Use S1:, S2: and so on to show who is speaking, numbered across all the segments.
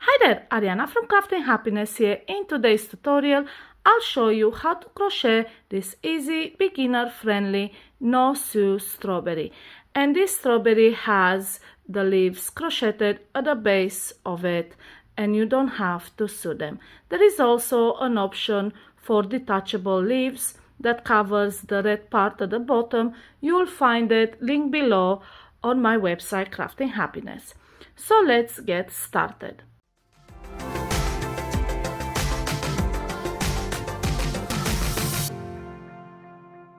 S1: Hi there, Ariana from Crafting Happiness here. In today's tutorial, I'll show you how to crochet this easy, beginner-friendly No Sew Strawberry. And this strawberry has the leaves crocheted at the base of it, and you don't have to sew them. There is also an option for detachable leaves that covers the red part at the bottom. You will find it linked below on my website, Crafting Happiness. So let's get started.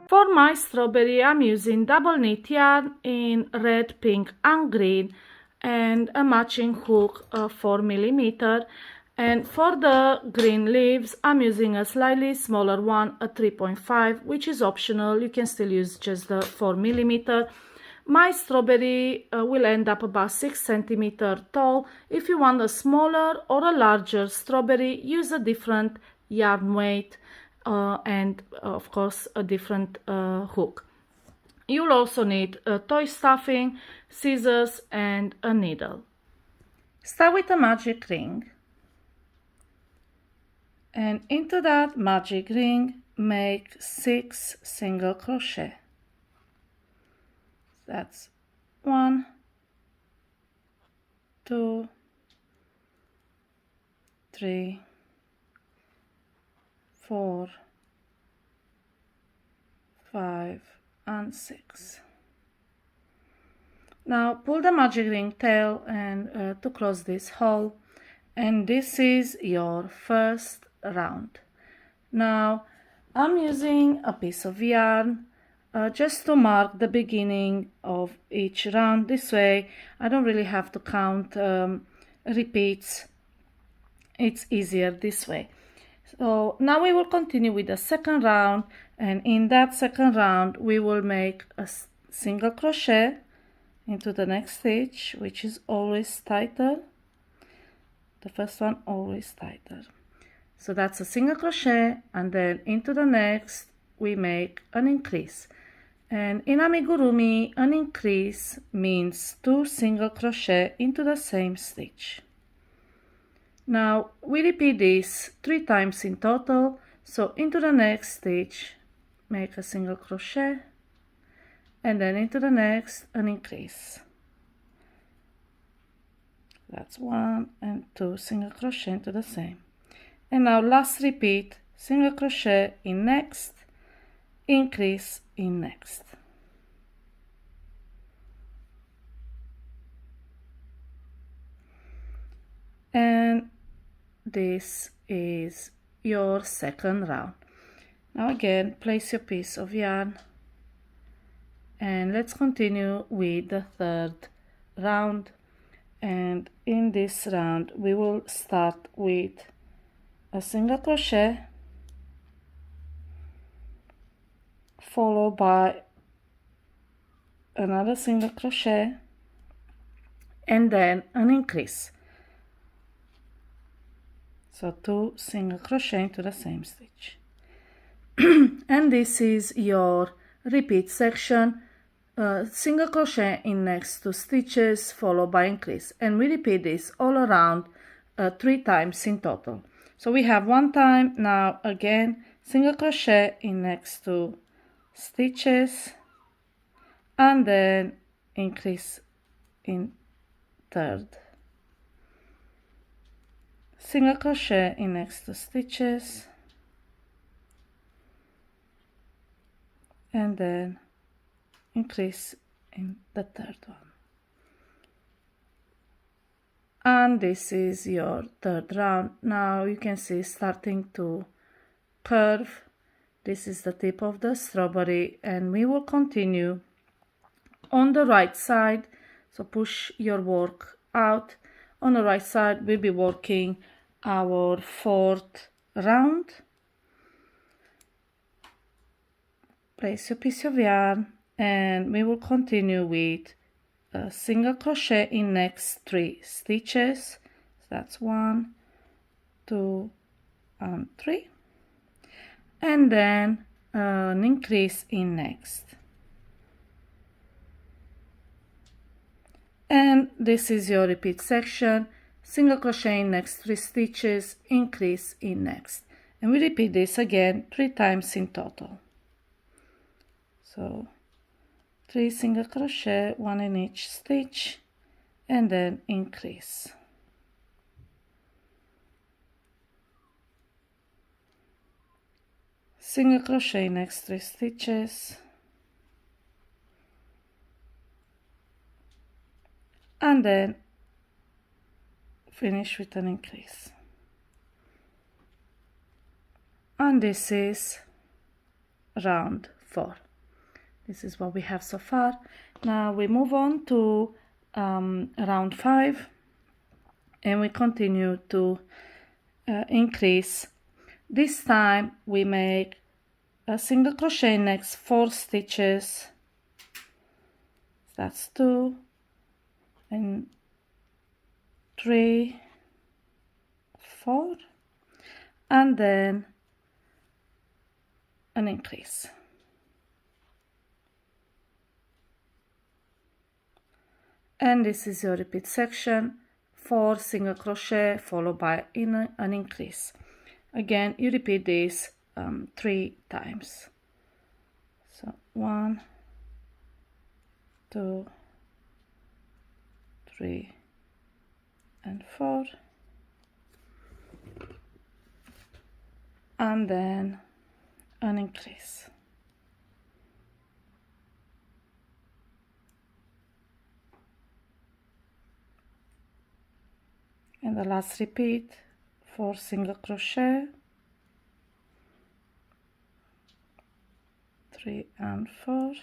S1: For my strawberry, I'm using double knit yarn in red, pink and green and a matching hook of 4mm. And for the green leaves, I'm using a slightly smaller one, a 3.5, which is optional. You can still use just the 4mm. My strawberry will end up about 6 centimeters tall. If you want a smaller or a larger strawberry, use a different yarn weight. And of course a different hook. You'll also need toy stuffing, scissors and a needle. Start with a magic ring, and into that magic ring make 6 single crochet. That's 1, 2, 3, 4, 5 and 6. Now pull the magic ring tail and to close this hole, and this is your first round. Now I'm using a piece of yarn just to mark the beginning of each round. This way I don't really have to count repeats. It's easier this way. So now we will continue with the second round, and in that second round we will make a single crochet into the next stitch, which is always tighter. The first one always tighter. So that's a single crochet, and then into the next we make an increase. And in Amigurumi, an increase means 2 single crochet into the same stitch. Now we repeat this 3 times in total. So into the next stitch make a single crochet, and then into the next an increase. That's 1 and 2 single crochet into the same. And now last repeat, single crochet in next, increase in next. And this is your second round. Now again, place your piece of yarn, and let's continue with the third round. And in this round we will start with a single crochet followed by another single crochet and then an increase. So 2 single crochet into the same stitch. And this is your repeat section. Single crochet in next 2 stitches followed by increase, and we repeat this all around 3 times in total. So we have 1 time. Now again, single crochet in next 2 stitches and then increase in third, single crochet in next 2 stitches and then increase in the third one. And this is your third round. Now you can see starting to curve. This is the tip of the strawberry, and we will continue on the right side. So push your work out. On the right side we'll be working our 4th round. Place your piece of yarn, and we will continue with a single crochet in next 3 stitches. So that's 1, 2 and 3, and then an increase in next. And this is your repeat section. single crochet in next 3 stitches, increase in next, and we repeat this again 3 times in total. So 3 single crochet, 1 in each stitch, and then increase. Single crochet next 3 stitches, and then finish with an increase. And this is round 4. This is what we have so far. Now we move on to round 5, and we continue to increase. This time we make a single crochet next 4 stitches. That's 2 and 3, 4, and then an increase. And this is your repeat section, 4 single crochet followed by an increase. Again, you repeat this 3 times. So 1, 2, 3, and 4, and then an increase. And the last repeat, 4 single crochet, 3 and 4,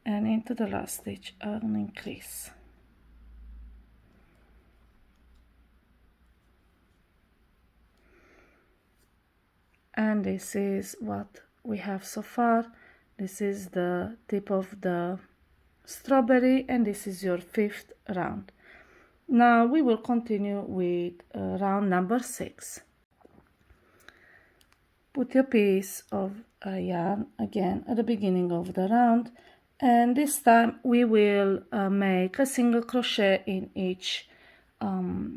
S1: and into the last stitch an increase. And this is what we have so far. This is the tip of the strawberry, and this is your 5th round. Now we will continue with round number 6. Put your piece of yarn again at the beginning of the round, and this time we will make a single crochet in each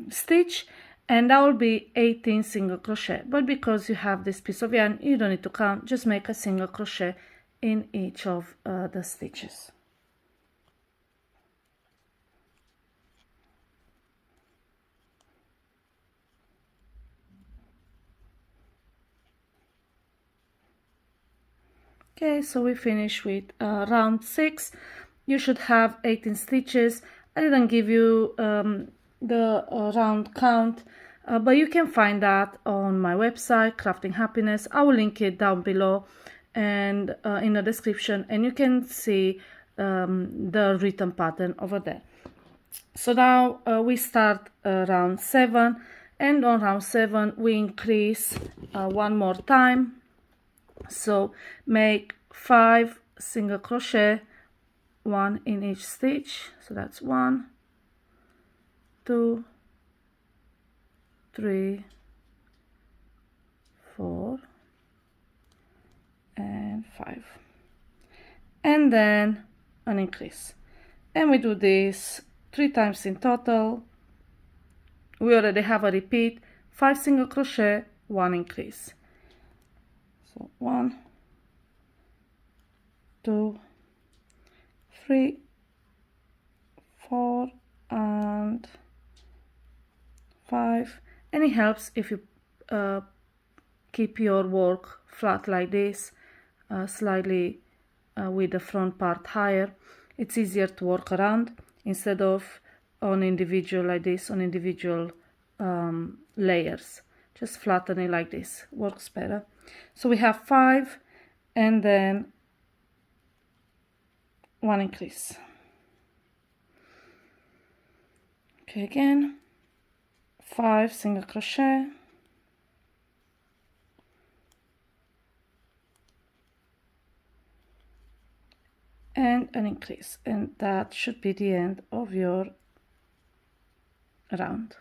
S1: stitch, and that will be 18 single crochet. But because you have this piece of yarn, you don't need to count, just make a single crochet in each of the stitches. Okay, so we finish with round 6. You should have 18 stitches. I didn't give you the round count, but you can find that on my website, Crafting Happiness. I will link it down below and in the description, and you can see the written pattern over there. So now we start round 7, and on round 7 we increase one more time. So make 5 single crochet, 1 in each stitch. So that's 1, 2, 3, 4, and 5, and then an increase. And we do this 3 times in total. We already have a repeat, 5 single crochet, 1 increase. So 1, 2, 3, 4, and 5. And it helps if you keep your work flat like this, slightly with the front part higher. It's easier to work around instead of on individual like this, on individual layers. Just flatten it like this, works better. So we have 5 and then 1 increase. Okay, again 5 single crochet, and an increase, and that should be the end of your round.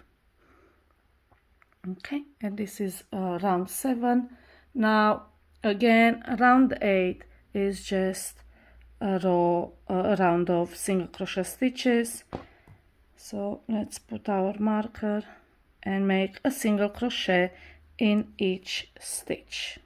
S1: Okay, and this is round 7. Now again, round 8 is just a round of single crochet stitches. So let's put our marker and make a single crochet in each stitch.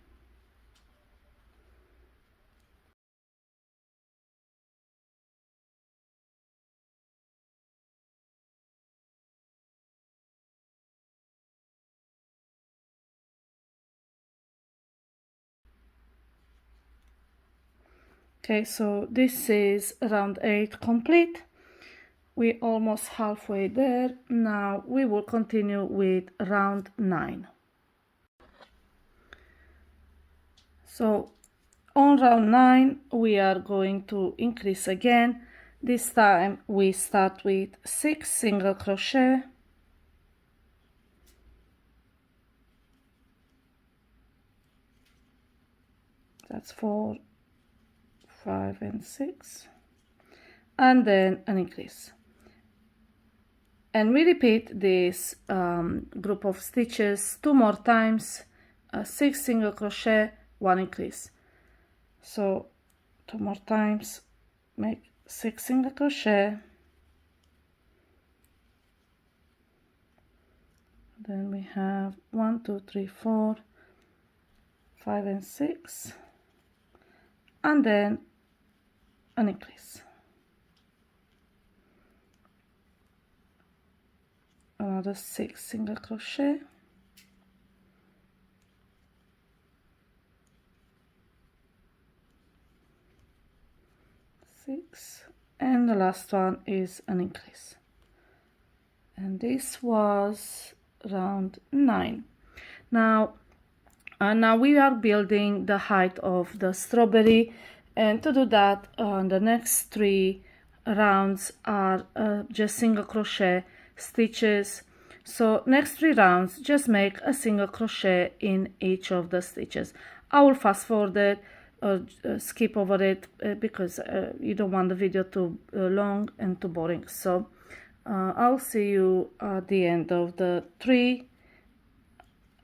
S1: Okay, so this is round 8 complete. We're almost halfway there. Now we will continue with round 9. So on round 9 we are going to increase again. This time we start with 6 single crochet, that's 4, 5 and 6, and then an increase. And we repeat this group of stitches 2 more times, 6 single crochet, 1 increase. So 2 more times, make 6 single crochet, then we have 1, 2, 3, 4, 5 and 6, and then an increase. Another 6 single crochet, and the last one is an increase. And this was round 9. Now we are building the height of the strawberry, and to do that the next 3 rounds are just single crochet stitches. So next 3 rounds just make a single crochet in each of the stitches. I will fast forward it or skip over it because you don't want the video too long and too boring. So I'll see you at the end of the 3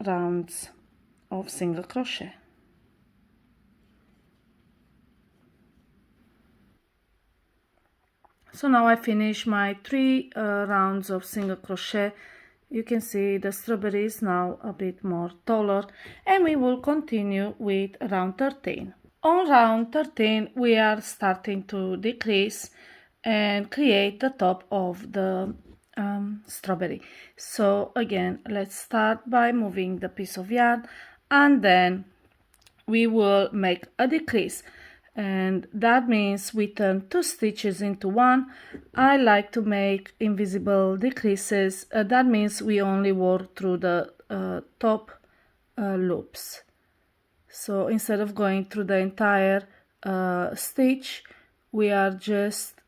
S1: rounds of single crochet. So now I finish my 3 rounds of single crochet. You can see the strawberry is now a bit more taller, and we will continue with round 13. On round 13 we are starting to decrease and create the top of the strawberry. So again, let's start by moving the piece of yarn, and then we will make a decrease, and that means we turn 2 stitches into 1. I like to make invisible decreases. That means we only work through the top loops. So instead of going through the entire stitch, we are just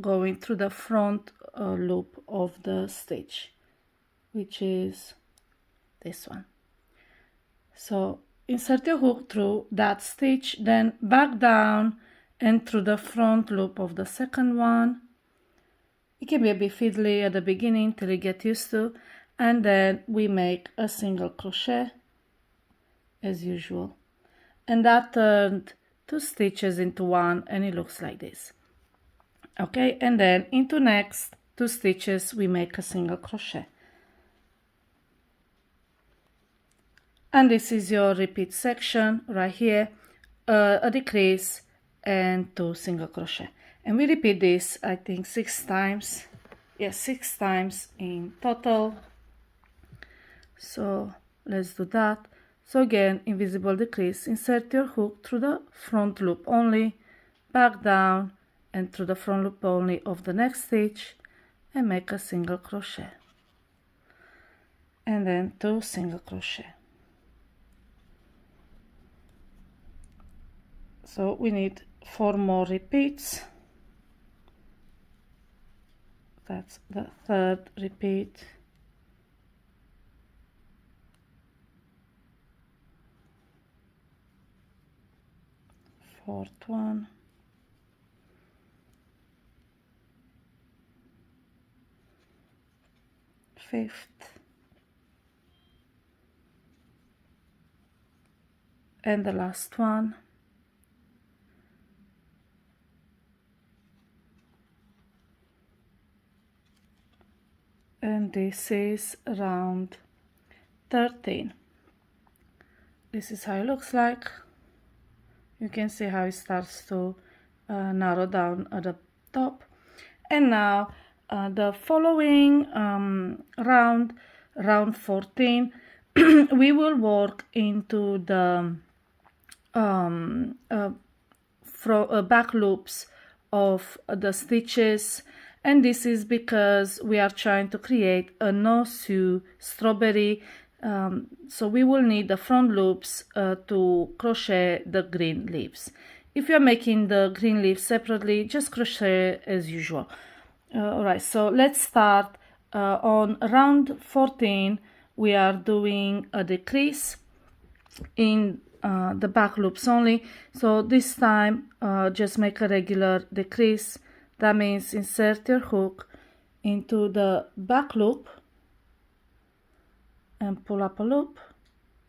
S1: going through the front loop of the stitch, which is this one. So insert your hook through that stitch, then back down and through the front loop of the second one. It can be a bit fiddly at the beginning till you get used to, and then we make a single crochet as usual, and that turned 2 stitches into 1, and it looks like this. Okay, and then into next 2 stitches we make a single crochet, and this is your repeat section right here, a decrease and 2 single crochet, and we repeat this I think 6 times. Yes, 6 times in total. So let's do that. So again, invisible decrease, insert your hook through the front loop only, back down and through the front loop only of the next stitch, and make a single crochet, and then 2 single crochet. So we need 4 more repeats. That's the 3rd repeat. Fourth one, fifth, and the last one. and this is round 13. This is how it looks like. You can see how it starts to narrow down at the top. And now the following round 14, we will work into the back loops of the stitches, and this is because we are trying to create a no sew strawberry. So we will need the front loops to crochet the green leaves. If you're making the green leaves separately, just crochet as usual. Alright, so let's start. On round 14, we are doing a decrease in the back loops only. So this time just make a regular decrease. That means insert your hook into the back loop and pull up a loop,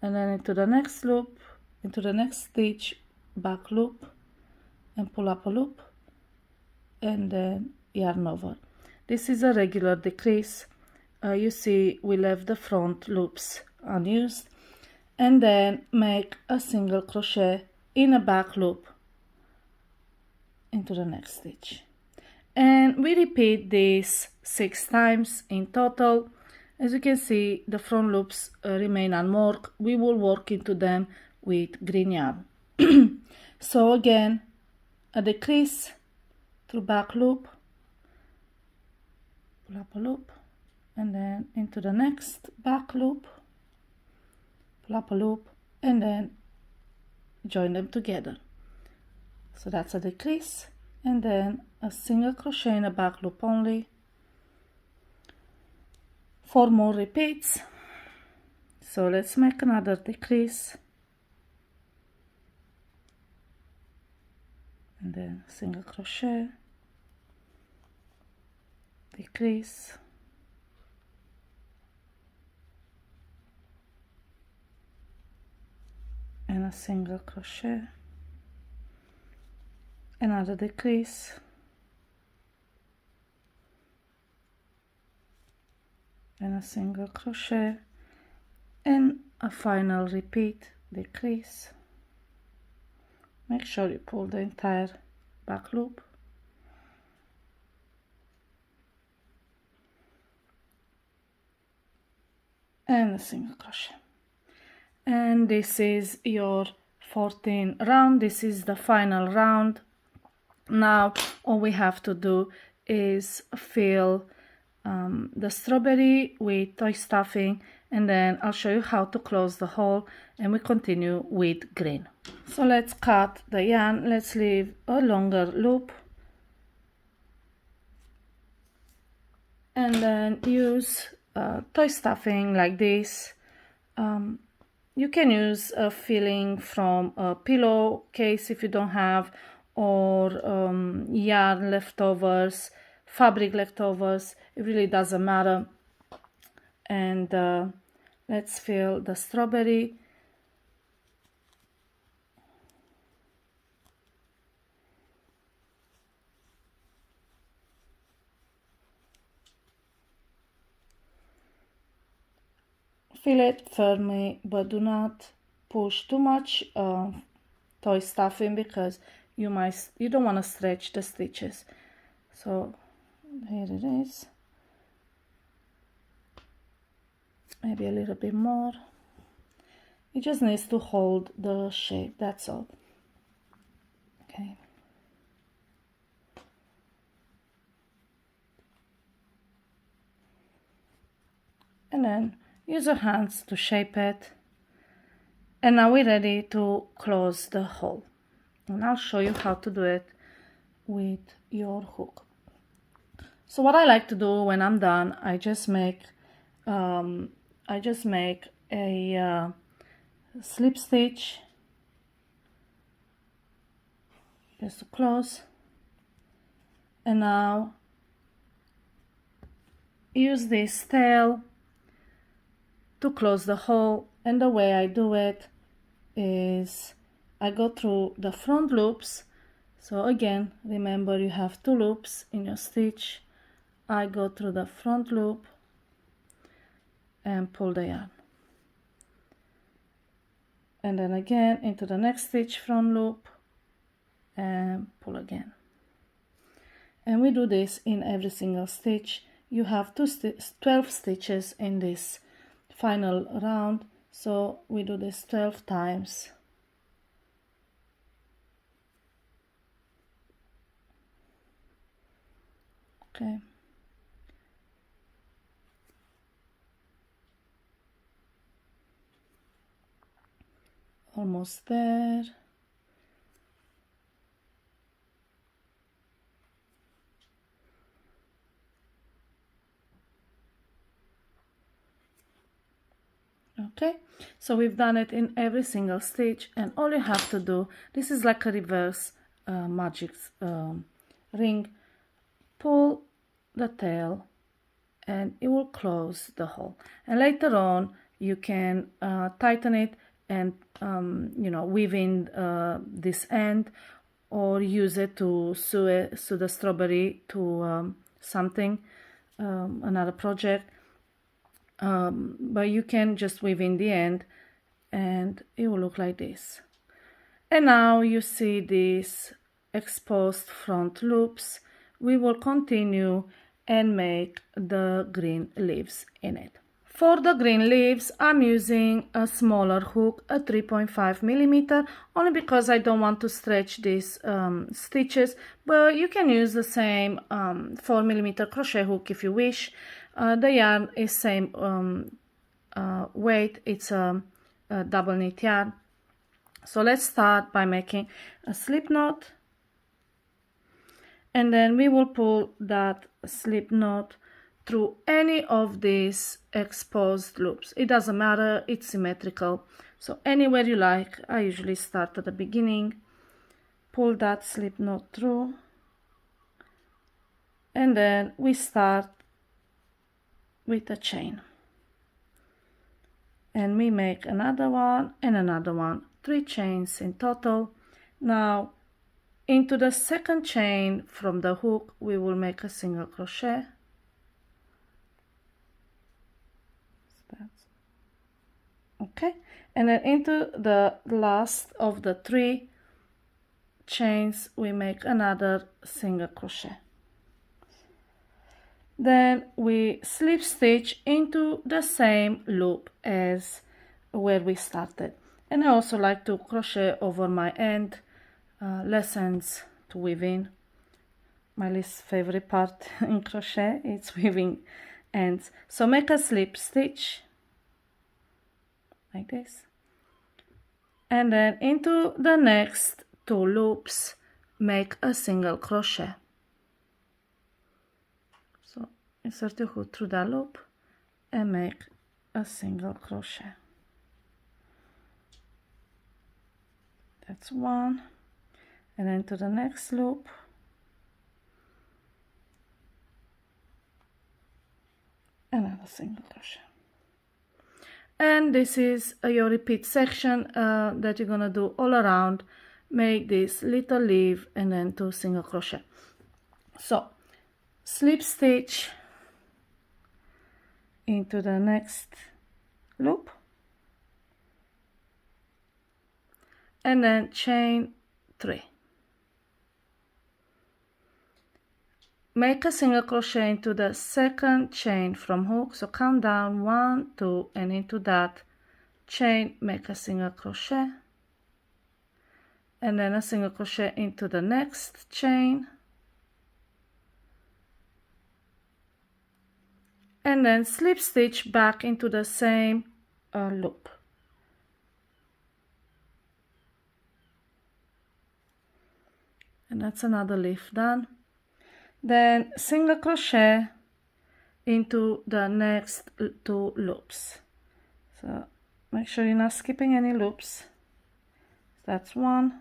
S1: and then into the next loop, into the next stitch, back loop and pull up a loop, and then yarn over. This is a regular decrease. You see we left the front loops unused, and then make a single crochet in a back loop into the next stitch, and we repeat this 6 times in total. As you can see, the front loops remain unworked. We will work into them with green yarn. So again, a decrease through back loop, pull up a loop, and then into the next back loop, pull up a loop, and then join them together. So that's a decrease, and then a single crochet in a back loop only. 4 more repeats. So let's make another decrease, and then single crochet, decrease, and a single crochet, another decrease, and a single crochet, and a final repeat, decrease. Make sure you pull the entire back loop, and a single crochet. And this is your 14th round. This is the final round. Now all we have to do is fill the strawberry with toy stuffing, and then I'll show you how to close the hole, and we continue with green. So let's cut the yarn. Let's leave a longer loop, and then use toy stuffing like this. You can use a filling from a pillowcase if you don't have, or yarn leftovers, fabric leftovers. It really doesn't matter. And let's fill the strawberry. Fill it firmly, but do not push too much toy stuffing, because you don't want to stretch the stitches. So here it is. Maybe a little bit more. It just needs to hold the shape, that's all. Okay. And then use your hands to shape it. And now we're ready to close the hole. And I'll show you how to do it with your hook. So what I like to do when I'm done, I just make a slip stitch just to close, and now use this tail to close the hole. And the way I do it is I go through the front loops. So again, remember you have 2 loops in your stitch. I go through the front loop and pull the yarn, and then again into the next stitch front loop and pull again. And we do this in every single stitch. You have 12 stitches in this final round, so we do this 12 times. Okay. Almost there. Okay, so we've done it in every single stitch, and all you have to do, this is like a reverse magic ring, pull the tail and it will close the hole, and later on you can tighten it and you know, weave in this end, or use it to sew the strawberry to something, another project. But you can just weave in the end and it will look like this. And now you see these exposed front loops. We will continue and make the green leaves in it. For the green leaves, I'm using a smaller hook, a 3.5 millimeter, only because I don't want to stretch these stitches, but you can use the same 4 millimeter crochet hook if you wish. The yarn is same weight, it's a double knit yarn. So let's start by making a slip knot, and then we will pull that slip knot through any of these exposed loops. It doesn't matter, it's symmetrical, so anywhere you like. I usually start at the beginning, pull that slip knot through, and then we start with a chain, and we make another one and another one, 3 chains in total. Now into the second chain from the hook we will make a single crochet. Okay, and then into the last of the 3 chains we make another single crochet. Then we slip stitch into the same loop as where we started, and I also like to crochet over my end, less ends to weave in. My least favorite part in crochet is weaving ends. So make a slip stitch like this, and then into the next 2 loops make a single crochet. So insert your hook through that loop and make a single crochet. That's one, and then to the next loop another single crochet. And this is your repeat section that you're gonna do all around. Make this little leaf and then 2 single crochet. So slip stitch into the next loop, and then chain 3. Make a single crochet into the second chain from hook, so count down 1, 2, and into that chain make a single crochet, and then a single crochet into the next chain, and then slip stitch back into the same loop. And that's another leaf done. Then single crochet into the next 2 loops. So make sure you're not skipping any loops. That's 1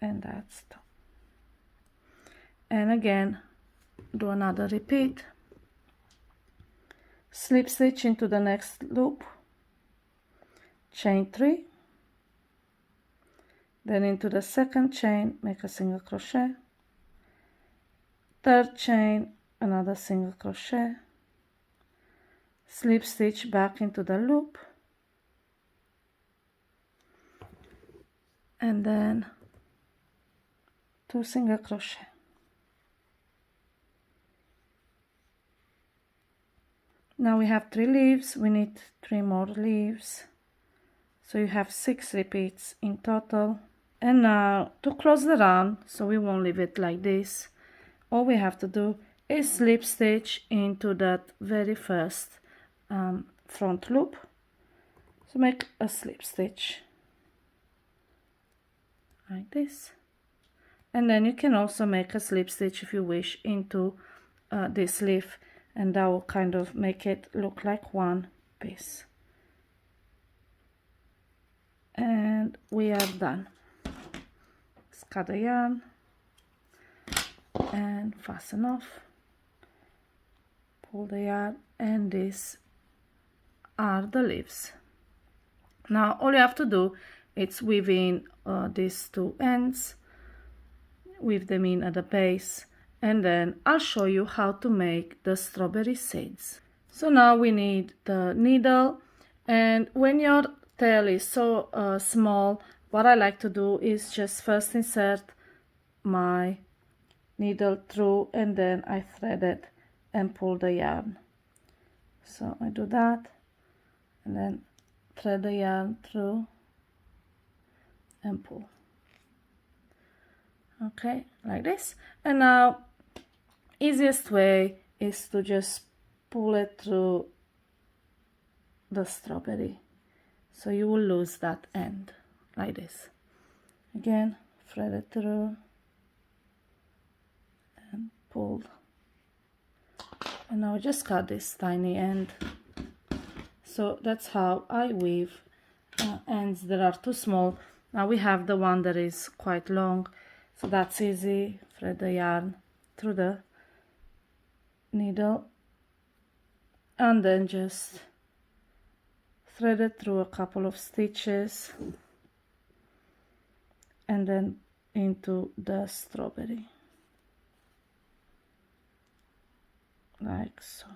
S1: and that's 2. And again do another repeat. Slip stitch into the next loop, chain 3, then into the second chain make a single crochet, third chain another single crochet, slip stitch back into the loop, and then 2 single crochet. Now we have 3 leaves, we need 3 more leaves, so you have 6 repeats in total. And now to close the round, so we won't leave it like this, all we have to do is slip stitch into that very first front loop. So make a slip stitch like this, and then you can also make a slip stitch if you wish into this leaf, and that will kind of make it look like one piece. And we are done. Let's cut the yarn and fasten off, pull the yarn, and these are the leaves. Now all you have to do is weave in these 2 ends, weave them in at the base, and then I'll show you how to make the strawberry seeds. So now we need the needle, and when your tail is so small, what I like to do is just first insert my needle through, and then I thread it and pull the yarn. So I do that, and then thread the yarn through and pull. Okay, like this. And now easiest way is to just pull it through the strawberry, so you will lose that end like this. Again, thread it through and pull, and now just cut this tiny end. So that's how I weave ends that are too small. Now we have the one that is quite long, so that's easy. Thread the yarn through the needle, and then just thread it through a couple of stitches, and then into the strawberry, like so.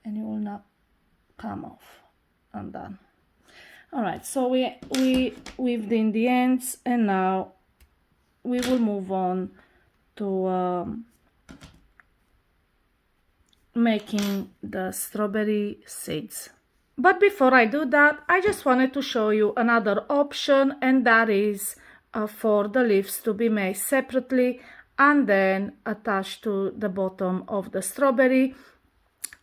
S1: And it will not come off. And done. All right, so we weaved in the ends, and now we will move on to making the strawberry seeds. But before I do that, I just wanted to show you another option, and that is for the leaves to be made separately and then attached to the bottom of the strawberry.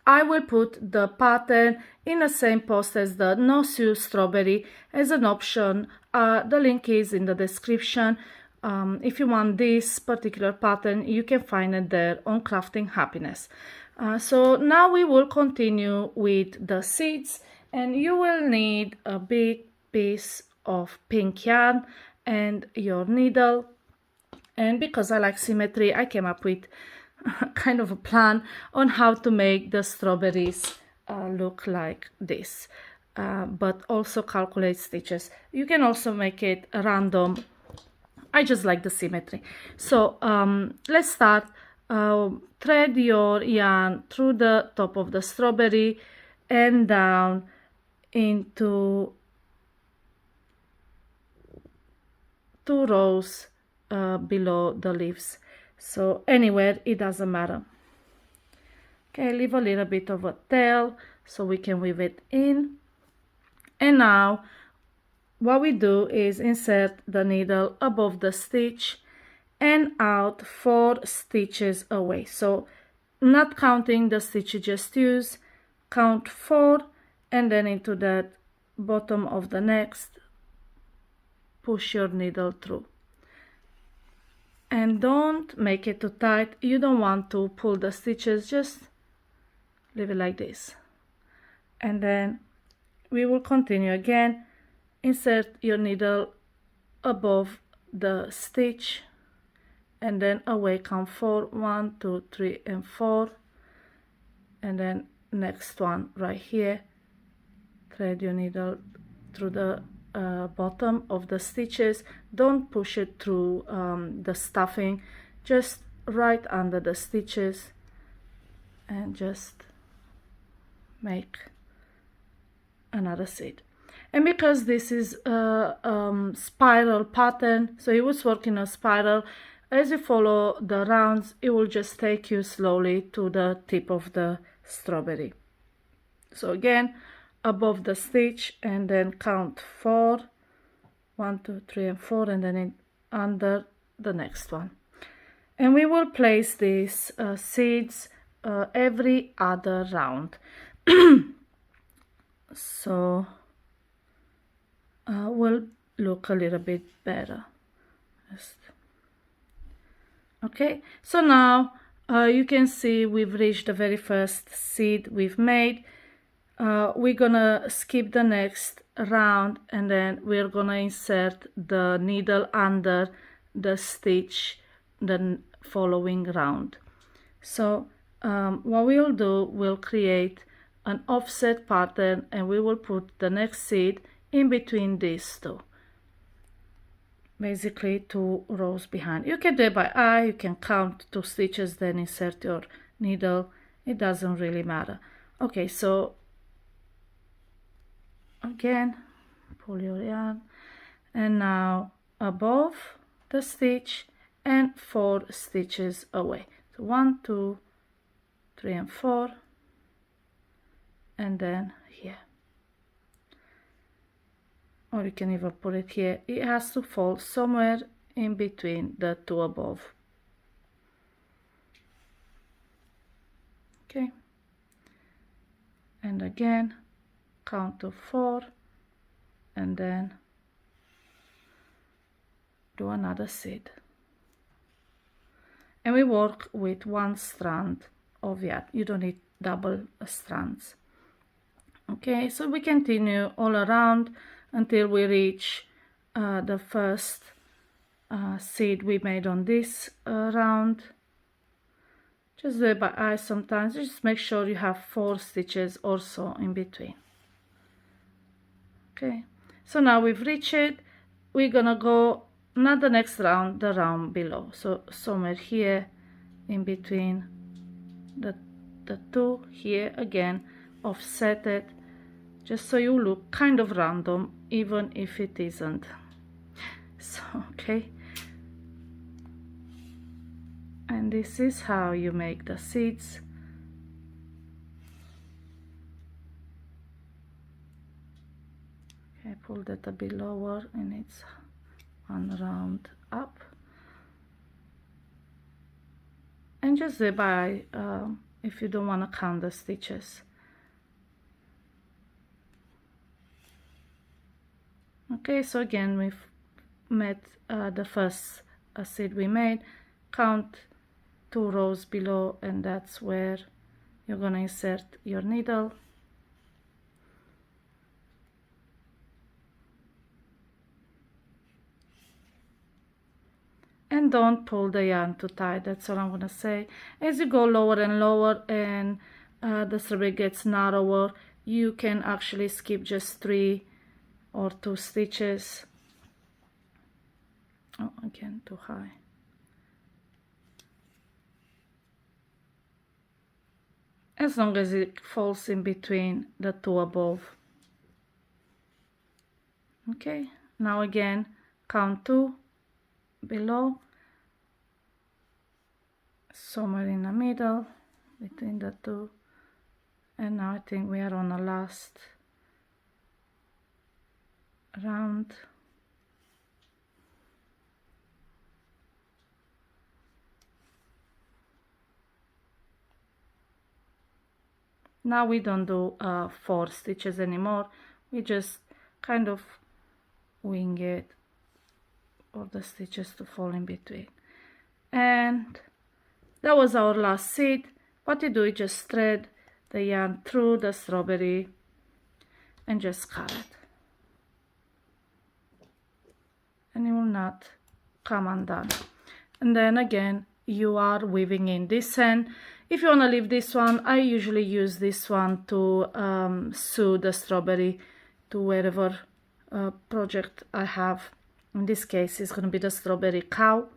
S1: I will put the pattern in the same post as the No Sew Strawberry as an option. The link is in the description. If you want this particular pattern, you can find it there on Crafting Happiness. So now we will continue with the seeds, and you will need a big piece of pink yarn and your needle. And because I like symmetry, I came up with kind of a plan on how to make the strawberries look like this, but also calculate stitches. You can also make it random. I just like the symmetry. So let's start. Thread your yarn through the top of the strawberry and down into 2 rows below the leaves. So anywhere, it doesn't matter. Okay, leave a little bit of a tail so we can weave it in. And now what we do is insert the needle above the stitch and out 4 stitches away. So not counting the stitch you just used, count 4, and then into that bottom of the next, push your needle through. And don't make it too tight. You don't want to pull the stitches, just leave it like this. And then we will continue again. Insert your needle above the stitch and then away, count 4, 1, 2, 3, and 4. And then next one right here, thread your needle through the bottom of the stitches. Don't push it through the stuffing, just right under the stitches, and just make another seed. And because this is a spiral pattern, so it was working a spiral, as you follow the rounds, it will just take you slowly to the tip of the strawberry. So again, above the stitch, and then count 4, 1, 2, 3, and 4, and then under the next one. And we will place these seeds every other round. So will look a little bit better. Okay, so now you can see we've reached the very first seed we've made. We're gonna skip the next round, and then we're gonna insert the needle under the stitch the following round. So what we'll do, we'll create an offset pattern, and we will put the next seed in between these two, basically 2 rows behind. You can do it by eye, you can count 2 stitches, then insert your needle, it doesn't really matter. Okay, so again, pull your yarn, and now above the stitch and 4 stitches away. So 1, 2, 3, and 4, and then here. Or you can even put it here. It has to fall somewhere in between the 2 above. Okay. And again, count to 4, and then do another seed. And we work with 1 strand of yarn. You don't need double strands. Okay, so we continue all around until we reach the first seed we made on this round. Just do it by eye sometimes. Just make sure you have 4 stitches also in between. Okay, so now we've reached it. We're gonna go not the next round, the round below. So somewhere here in between the 2 here, again offset it, just so you look kind of random, even if it isn't. So okay, and this is how you make the seeds. Okay, pull that a bit lower, and it's 1 round up, and just do it by if you don't want to count the stitches. Okay, so again we've met the first seed we made. Count 2 rows below, and that's where you're going to insert your needle. And don't pull the yarn too tight, that's all I'm going to say. As you go lower and lower, and the strawberry gets narrower, you can actually skip just 3 or 2 stitches. Oh, again, too high. As long as it falls in between the 2 above. Okay, now again, count 2 below, somewhere in the middle between the 2, and now I think we are on the last round. Now we don't do 4 stitches anymore, we just kind of wing it, or the stitches to fall in between. And that was our last seed. What you do is just thread the yarn through the strawberry and just cut it, and it will not come undone. And then again you are weaving in this end. If you want to leave this one, I usually use this one to sew the strawberry to wherever project I have. In this case it's going to be the strawberry cow.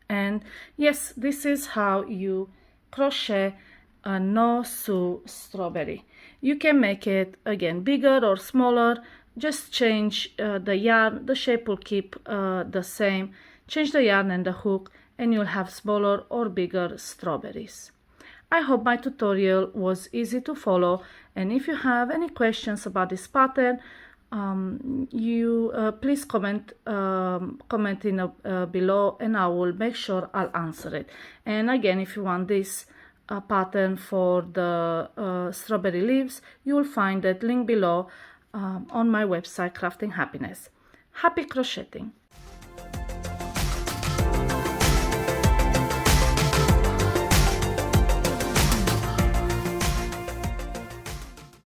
S1: And yes, this is how you crochet a No Sew Strawberry. You can make it again bigger or smaller. Just change the yarn. The shape will keep the same. Change the yarn and the hook and you'll have smaller or bigger strawberries. I hope my tutorial was easy to follow, and if you have any questions about this pattern, please comment in below, and I will make sure I'll answer it. And again, if you want this pattern for the strawberry leaves, you will find that link below on my website, Crafting Happiness. Happy crocheting!